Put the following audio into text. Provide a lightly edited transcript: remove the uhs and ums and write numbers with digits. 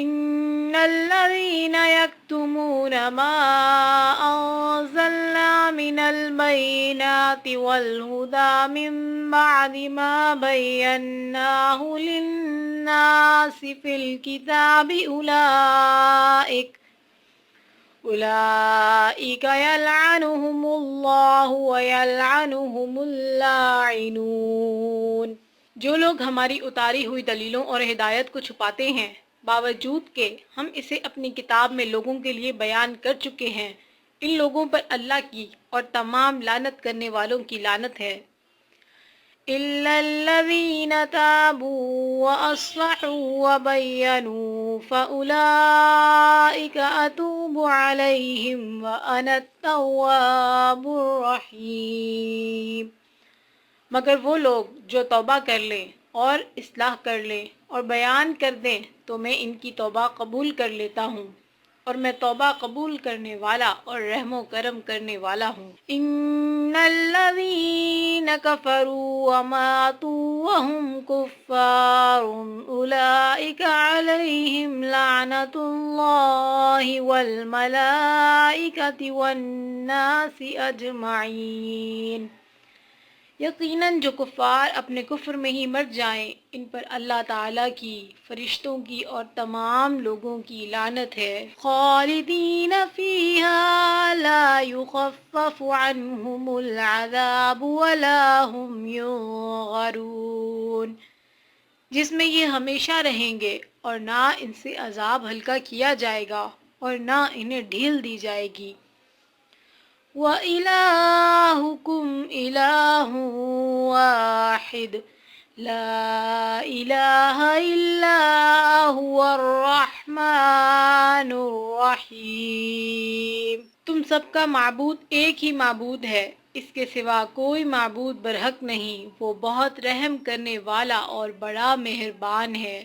إن الذين يكتمون ما أنزلنا من البينات والهدى من بعد ما بيناه للناس في الكتاب أولئك يلعنهم الله ويلعنهم اللاعنون۔ جو لوگ ہماری اتاری ہوئی دلیلوں اور ہدایت کو چھپاتے ہیں باوجود کہ ہم اسے اپنی کتاب میں لوگوں کے لیے بیان کر چکے ہیں، ان لوگوں پر اللہ کی اور تمام لعنت کرنے والوں کی لعنت ہے۔ إِلَّا الَّذِينَ تَابُوا وَأَصْلَحُوا وَبَيَّنُوا فَأُولَئِكَ أَتُوبُ عَلَيْهِمْ وَأَنَا التَّوَّابُ الرَّحِيمُ۔ مگر وہ لوگ جو توبہ کر لیں اور اصلاح کر لیں اور بیان کر دیں تو میں ان کی توبہ قبول کر لیتا ہوں، اور میں توبہ قبول کرنے والا اور رحم و کرم کرنے والا ہوں۔ ان الذین کفروا وماتوا وهم کفار اولئک علیہم لعنت اللہ والملائکۃ والناس اجمعین۔ یقیناً جو کفار اپنے کفر میں ہی مر جائیں ان پر اللہ تعالیٰ کی، فرشتوں کی اور تمام لوگوں کی لعنت ہے۔ خالدین فیہا لا یخفف عنہم العذاب ولا هم ینظرون۔ جس میں یہ ہمیشہ رہیں گے اور نہ ان سے عذاب ہلکا کیا جائے گا اور نہ انہیں ڈھیل دی جائے گی۔ وَإِلَٰهُكُمْ إِلَٰهٌ وَاحِدٌ لَا إِلَٰهَ إِلَّا هُوَ الرَّحْمَٰنُ الرَّحِيمُ۔ تم سب کا معبود ایک ہی معبود ہے، اس کے سوا کوئی معبود برحق نہیں، وہ بہت رحم کرنے والا اور بڑا مہربان ہے۔